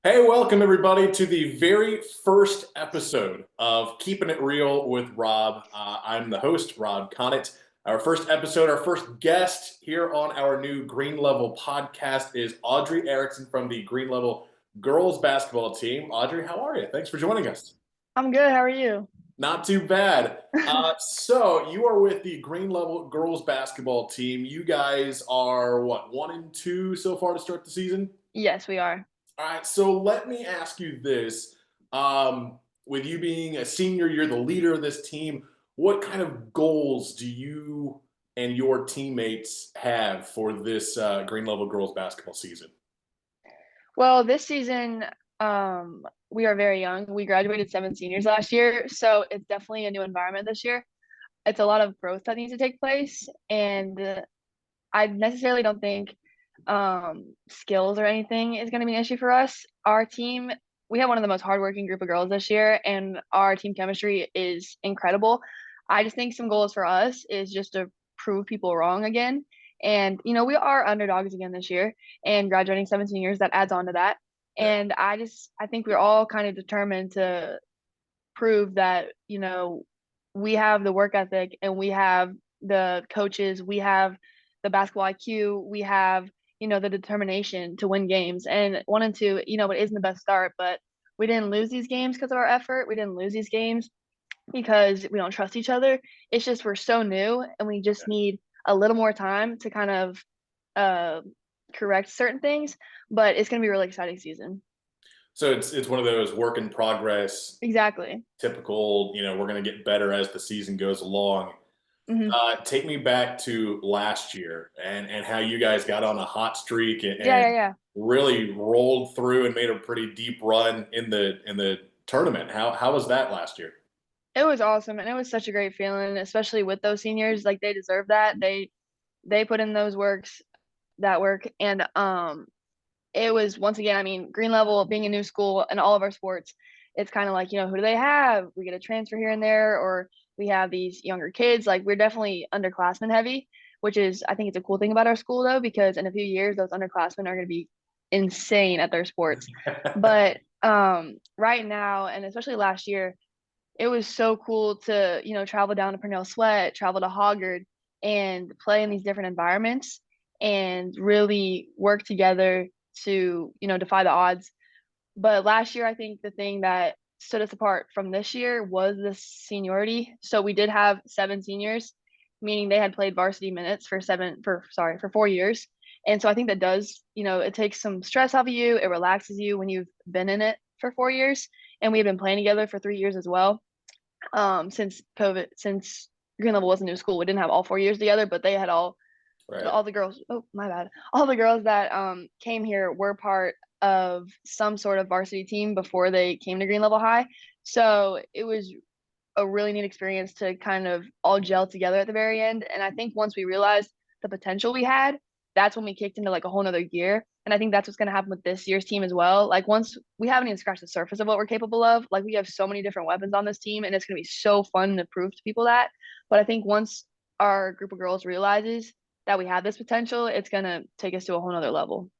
Hey, welcome everybody to the very first episode of Keeping It Real with Rob. I'm the host, Rob Connett. Our first episode, our first guest here on our new Green Level podcast is Audrey Ericksen from the Green Level girls basketball team. Audrey, how are you? Thanks for joining us. I'm good. How are you? Not too bad. So you are with the Green Level girls basketball team. You guys are what, 1-2 so far to start the season? Yes, we are. All right, so let me ask you this. With you being a senior, you're the leader of this team. What kind of goals do you and your teammates have for this Green Level girls basketball season? Well, this season, we are very young. We graduated 7 seniors last year, so it's definitely a new environment this year. It's a lot of growth that needs to take place, and I necessarily don't think skills or anything is going to be an issue for us. Our team, we have one of the most hardworking group of girls this year, and our team chemistry is incredible. I just think some goals for us is just to prove people wrong again. And, we are underdogs again this year and graduating 7 seniors, that adds on to that. Yeah. And I think we're all kind of determined to prove that, we have the work ethic and we have the coaches, we have the basketball IQ, we have, the determination to win games. And 1 and 2, it isn't the best start, but we didn't lose these games because of our effort. We didn't lose these games because we don't trust each other. It's just we're so new and we just need a little more time to kind of uh, correct certain things. But it's going to be a really exciting season. So it's one of those work in progress, Exactly. typical, we're going to get better as the season goes along. Hmm. Take me back to last year and how you guys got on a hot streak Yeah, and yeah, yeah. really rolled through and made a pretty deep run in the tournament. How was that last year? It was awesome, and it was such a great feeling, especially with those seniors. Like they deserve that. They put in that work, and it was once again. I mean, Green Level being a new school and all of our sports, it's kind of like who do they have? We get a transfer here and there, or we have these younger kids. Like we're definitely underclassmen heavy, which is I think it's a cool thing about our school though, because in a few years those underclassmen are going to be insane at their sports. But right now, and especially last year it was so cool to, travel down to Purnell Sweat, travel to Hoggard, and play in these different environments and really work together to, defy the odds. But last year, I think the thing that stood us apart from this year was the seniority. So we did have 7 seniors, meaning they had played varsity minutes for 4 years. And so I think that does, it takes some stress off of you. It relaxes you when you've been in it for 4 years. And we had been playing together for 3 years as well. Since COVID, since Green Level was a new school, we didn't have all 4 years together, but they had Right. all the girls. Oh, my bad. All the girls that came here were part of some sort of varsity team before they came to Green Level High. So it was a really neat experience to kind of all gel together at the very end. And I think once we realized the potential we had, that's when we kicked into like a whole nother gear. And I think that's what's going to happen with this year's team as well. Like once we haven't even scratched the surface of what we're capable of, like we have so many different weapons on this team, and it's going to be so fun to prove to people that. But I think once our group of girls realizes that we have this potential, it's going to take us to a whole nother level.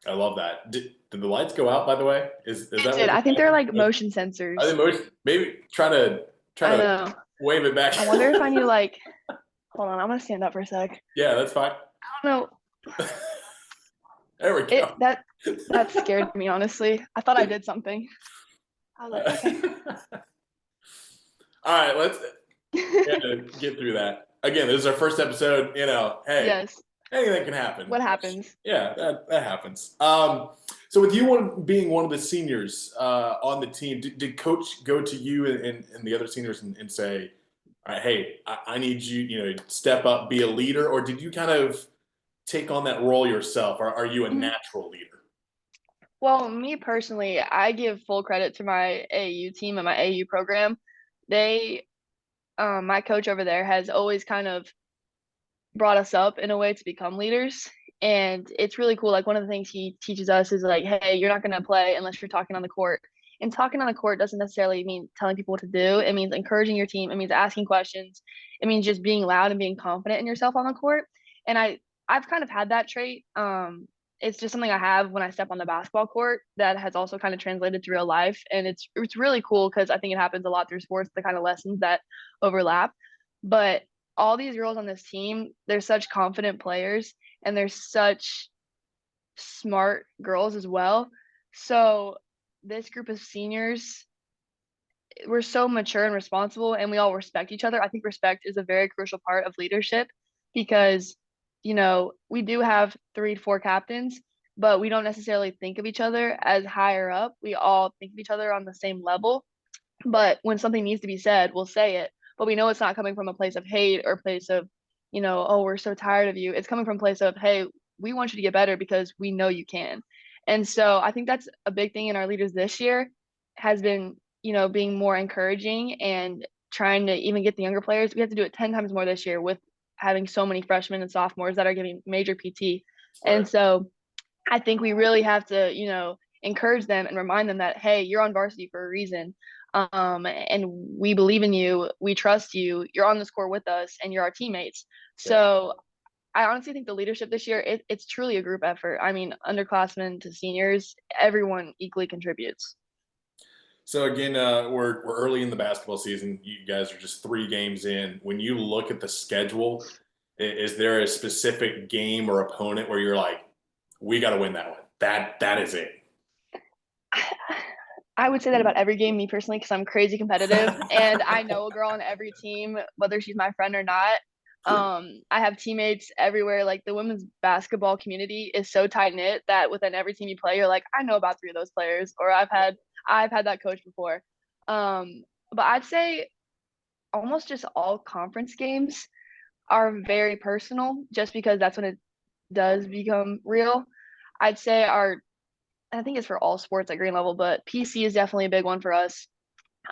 I love that. Did the lights go out, by the way? Is It that did. what I just think they're happened? like motion I sensors. think most maybe try I to know. wave it back. I wonder if I need to like, hold on, I'm going to stand up for a sec. Yeah, that's fine. I don't know. There we It go. that scared me, honestly. I thought I did something. I was like, okay. All right, let's get through that. Again, this is our first episode. Hey, Yes. anything can happen. What happens? Yeah, that happens. So with you being one of the seniors on the team, did coach go to you and the other seniors and say, all right, hey, I need you, step up, be a leader, or did you kind of take on that role yourself? Or are you a Mhm. natural leader? Well, me personally, I give full credit to my AAU team and my AAU program. They, my coach over there has always kind of brought us up in a way to become leaders. And it's really cool. Like one of the things he teaches us is like, hey, you're not going to play unless you're talking on the court. And talking on the court doesn't necessarily mean telling people what to do. It means encouraging your team. It means asking questions. It means just being loud and being confident in yourself on the court. And I've kind of had that trait. it's just something I have when I step on the basketball court that has also kind of translated to real life. And it's really cool because I think it happens a lot through sports, the kind of lessons that overlap. But all these girls on this team, they're such confident players and they're such smart girls as well. So this group of seniors, we're so mature and responsible and we all respect each other. I think respect is a very crucial part of leadership because, we do have 3 to 4 captains, but we don't necessarily think of each other as higher up. We all think of each other on the same level. But when something needs to be said, we'll say it. But we know it's not coming from a place of hate or a place of, oh, we're so tired of you. It's coming from a place of, hey, we want you to get better because we know you can. And so I think that's a big thing in our leaders this year has been, being more encouraging and trying to even get the younger players. We have to do it 10 times more this year with having so many freshmen and sophomores that are getting major PT. Right. And so I think we really have to, encourage them and remind them that, hey, you're on varsity for a reason. And we believe in you. We trust you. You're on this court with us and you're our teammates. So I honestly think the leadership this year, it's truly a group effort. I mean, underclassmen to seniors, everyone equally contributes. So again, we're early in the basketball season. You guys are just 3 games in. When you look at the schedule, is there a specific game or opponent where you're like, we got to win that one? That is it. I would say that about every game, me personally, because I'm crazy competitive and I know a girl on every team, whether she's my friend or not. I have teammates everywhere. Like the women's basketball community is so tight knit that within every team you play, you're like, I know about 3 of those players, or I've had that coach before. But I'd say almost just all conference games are very personal, just because that's when it does become real. I'd say I think it's for all sports at green level, but PC is definitely a big one for us.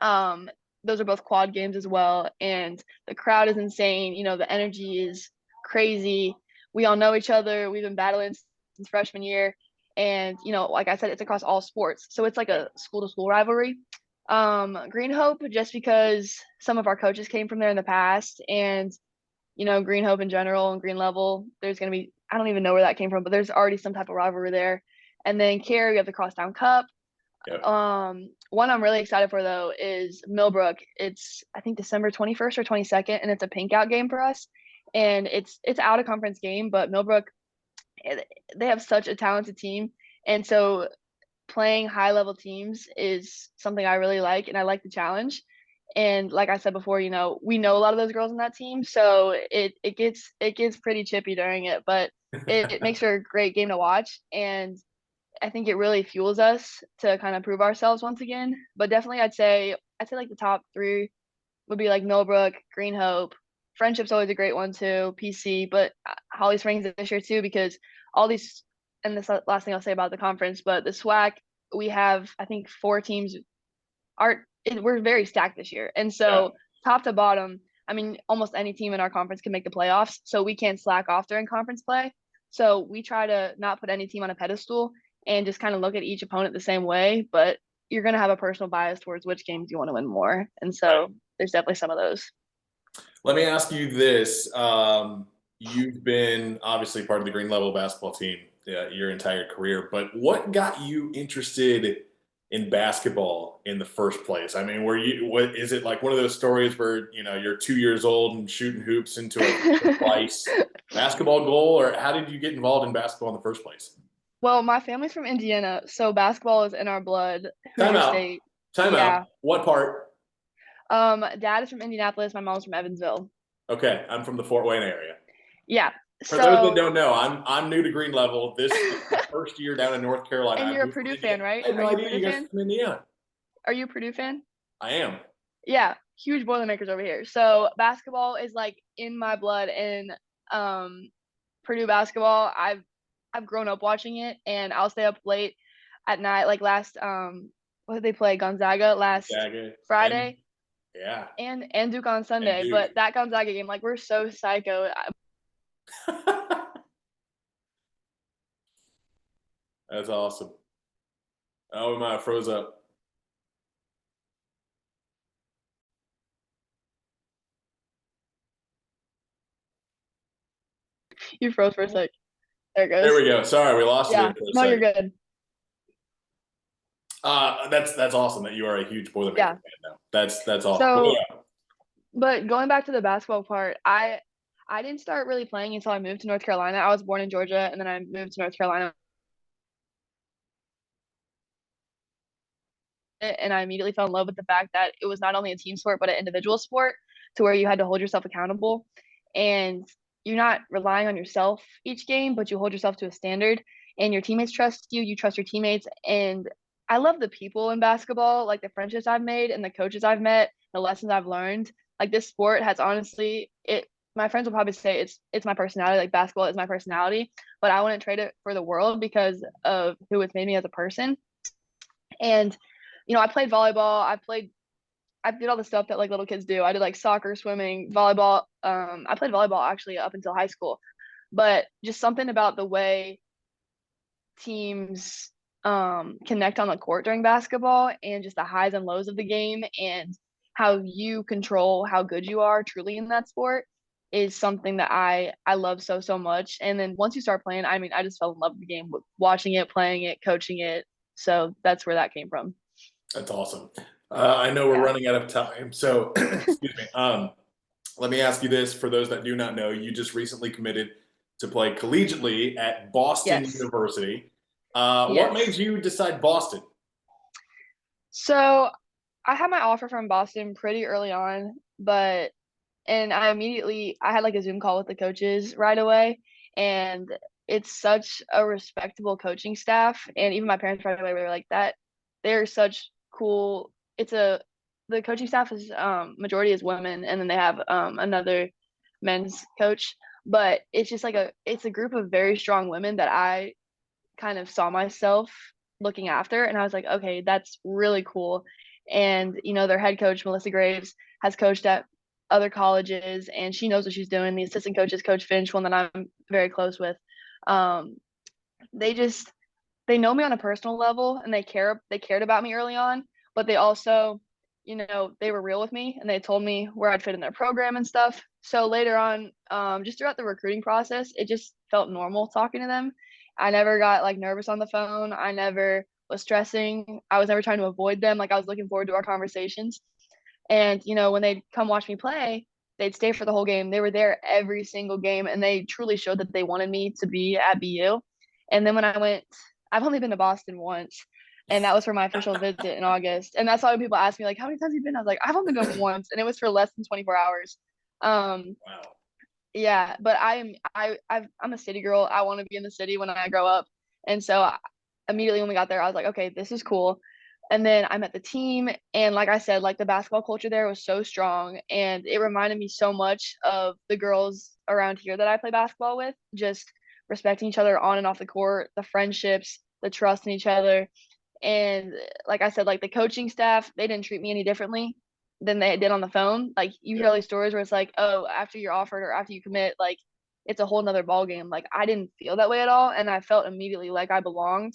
Um, those are both quad games as well, and the crowd is insane. The energy is crazy. We all know each other. We've been battling since freshman year, and like I said, it's across all sports, so it's like a school to school rivalry. Green Hope, just because some of our coaches came from there in the past, and Green Hope in general and Green Level, there's gonna be, I don't even know where that came from, but there's already some type of rivalry there. And then Cary, we have the Crosstown Cup. Yep. One I'm really excited for though is Millbrook. It's I think December 21st or 22nd, and it's a pink out game for us. And it's out of conference game, but Millbrook, they have such a talented team, and so playing high level teams is something I really like, and I like the challenge. And like I said before, we know a lot of those girls on that team, so it gets pretty chippy during it, but it makes for a great game to watch. And I think it really fuels us to kind of prove ourselves once again. But definitely, I'd say like the top 3 would be like Millbrook, Green Hope. Friendship's always a great one too, PC, but Holly Springs this year too, because all these, and this last thing I'll say about the conference, but the SWAC, we have I think 4 teams. We're very stacked this year, and so top to bottom, I mean, almost any team in our conference can make the playoffs, so we can't slack off during conference play. So we try to not put any team on a pedestal and just kind of look at each opponent the same way, but you're going to have a personal bias towards which games you want to win more. And so there's definitely some of those. Let me ask you this. You've been obviously part of the Green Level basketball team your entire career, but what got you interested in basketball in the first place? I mean, what is it like one of those stories where, you're 2 years old and shooting hoops into a twice basketball goal, or how did you get involved in basketball in the first place? Well, my family's from Indiana, so basketball is in our blood. Time Hoosier out. State. Time Yeah. out. What part? Dad is from Indianapolis. My mom's from Evansville. Okay, I'm from the Fort Wayne area. Yeah. For those that don't know, I'm new to Green Level. This is my first year down in North Carolina. And you're a Purdue fan, right? I had no idea you guys were from Indiana. Are you a Purdue fan? I am. Yeah, huge Boilermakers over here. So basketball is like in my blood, and Purdue basketball, I've grown up watching it, and I'll stay up late at night. Like last what did they play? Gonzaga last Friday. And Duke on Sunday. Duke. But that Gonzaga game, like, we're so psycho. That's awesome. Oh, we might have froze up. You froze for a sec. There it goes. There we go. Sorry, we lost you Yeah. there for a No, you're second. good. That's awesome that you are a huge Boilermaker Yeah. fan now. That's awesome. So, Yeah. but going back to the basketball part, I didn't start really playing until I moved to North Carolina. I was born in Georgia, and then I moved to North Carolina, and I immediately fell in love with the fact that it was not only a team sport but an individual sport, to where you had to hold yourself accountable, and you're not relying on yourself each game, but you hold yourself to a standard, and your teammates trust you. You trust your teammates, and I love the people in basketball, like the friendships I've made and the coaches I've met, the lessons I've learned. Like this sport has honestly, it my friends will probably say it's my personality. Like basketball is my personality, but I wouldn't trade it for the world because of who it's made me as a person. And I played volleyball. I did all the stuff that like little kids do. I did like soccer, swimming, volleyball. I played volleyball actually up until high school, but just something about the way teams connect on the court during basketball, and just the highs and lows of the game, and how you control how good you are truly in that sport is something that I love so much. And then once you start playing, I mean, I just fell in love with the game, watching it, playing it, coaching it. So that's where that came from. That's awesome. I know we're Yeah. running out of time, so excuse me. Let me ask you this: for those that do not know, you just recently committed to play collegiately at Boston Yes. University. What made Yes. you decide Boston? So I had my offer from Boston pretty early on, and I had like a Zoom call with the coaches right away, and it's such a respectable coaching staff, and even my parents right away were like that. They're such cool. The coaching staff is majority is women, and then they have another men's coach, but it's just like it's a group of very strong women that I kind of saw myself looking after, and I was like, okay, that's really cool. And their head coach Melissa Graves has coached at other colleges, and she knows what she's doing. The assistant coach is Coach Finch, one that I'm very close with. um they just they know me on a personal level, and they cared about me early on, but they also, they were real with me, and they told me where I'd fit in their program and stuff. So later on, just throughout the recruiting process, it just felt normal talking to them. I never got like nervous on the phone. I never was stressing. I was never trying to avoid them. Like I was looking forward to our conversations. And when they'd come watch me play, they'd stay for the whole game. They were there every single game, and they truly showed that they wanted me to be at BU. And then when I went, I've only been to Boston once, and that was for my official visit in August. And that's why when people ask me like, "How many times have you been?" I was like, "I've only been once," and it was for less than 24 hours. Um, Wow. yeah, but I'm a city girl. I want to be in the city when I grow up, and so immediately when we got there, I was like, "Okay, this is cool." And then I met the team, and like I said, like the basketball culture there was so strong, and it reminded me so much of the girls around here that I play basketball with, just respecting each other on and off the court, the friendships, the trust in each other. And like I said, like the coaching staff, they didn't treat me any differently than they did on the phone. Like you hear all these stories where it's like, oh, after you're offered or after you commit, like it's a whole nother ball game. Like I didn't feel that way at all, and I felt immediately like I belonged.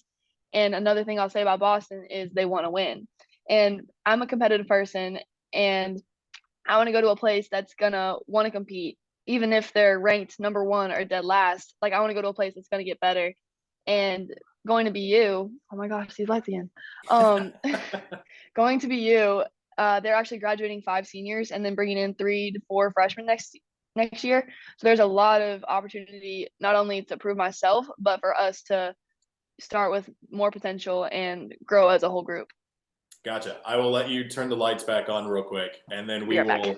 And another thing I'll say about Boston is they want to win. And I'm a competitive person, and I want to go to a place that's gonna want to compete, even if they're ranked number one or dead last. Like I want to go to a place that's gonna get better. And going to BU, oh my gosh, these lights again. Um, going to BU, they're actually graduating 5 seniors and then bringing in 3 to 4 freshmen next year. So there's a lot of opportunity not only to prove myself, but for us to start with more potential and grow as a whole group. Gotcha. I will let you turn the lights back on real quick, and then Be we right back.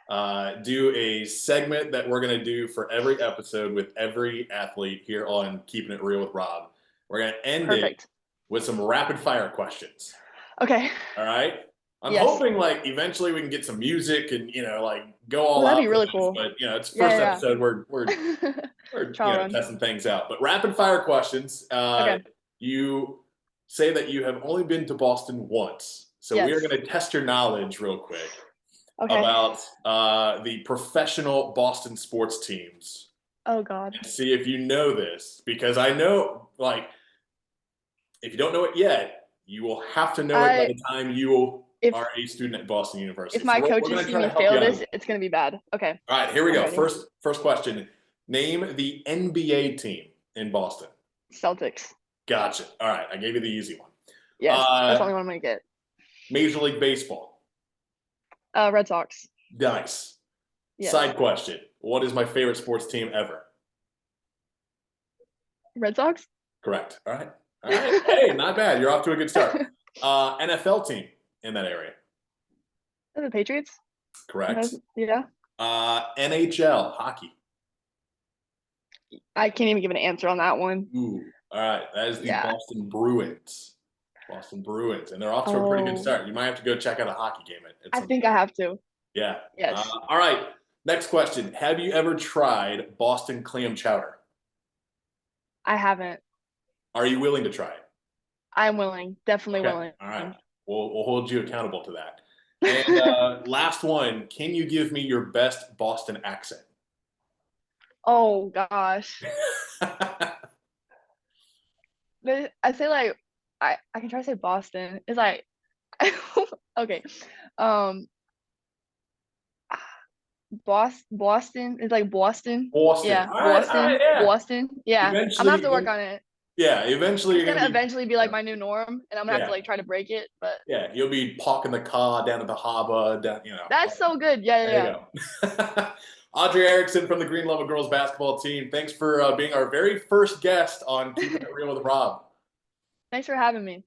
will do a segment that we're going to do for every episode with every athlete here on Keeping It Real with Rob. We're going to end it Perfect. with some rapid fire questions. Okay. All right. I'm Yes. hoping like eventually we can get some music and like go all Well, that'd out be with really this, cool. but it's Yeah, first yeah. episode. We're Trial run. testing things out. But rapid fire questions. Okay. You say that you have only been to Boston once, so we are Yes. going to test your knowledge real quick Okay. about the professional Boston sports teams. Oh God. And see if you know this, because I know like if you don't know it yet, you will have to know it by the time you If are a student at Boston University. if So my we're coaches going to see try to me help you fail out. this, it's gonna be bad. Okay. All right, here we I'm go. ready. First question. Name the NBA team. in Boston? Celtics. Gotcha. All right, I gave you the easy one. Yes, that's the only one I'm gonna get. Major League Baseball. Red Sox. Nice. Yes. Side question. What is my favorite sports team ever? Red Sox? Correct. All right. All right. Hey, not bad. You're off to a good start. NFL team in that area. The Patriots? Correct. Yeah. NHL, hockey. I can't even give an answer on that one. Ooh. All right. That is the Boston Bruins. Boston Bruins. And they're off to a pretty good start. You might have to go check out a hockey game. I think I have to. Yeah. Yes. All right. Next question. Have you ever tried Boston clam chowder? I haven't. Are you willing to try it? I'm willing. Definitely willing. All right. We'll hold you accountable to that. And last one. Can you give me your best Boston accent? Oh, gosh. I say like I can try to say Boston. It's like okay. Boston is like Boston. Boston. Yeah, All right, Boston. all right, yeah. Boston. Yeah. Eventually, I'm gonna have to work on it. Yeah, eventually It's you're gonna eventually be like my new norm, and I'm gonna have to Yeah. like try to break it. But yeah, you'll be parking the car down at the harbor, down, that's so good. Yeah, There you go. Audrey Ericksen from the Green Level Girls basketball team. Thanks for being our very first guest on Keeping It Real with Rob. Thanks for having me.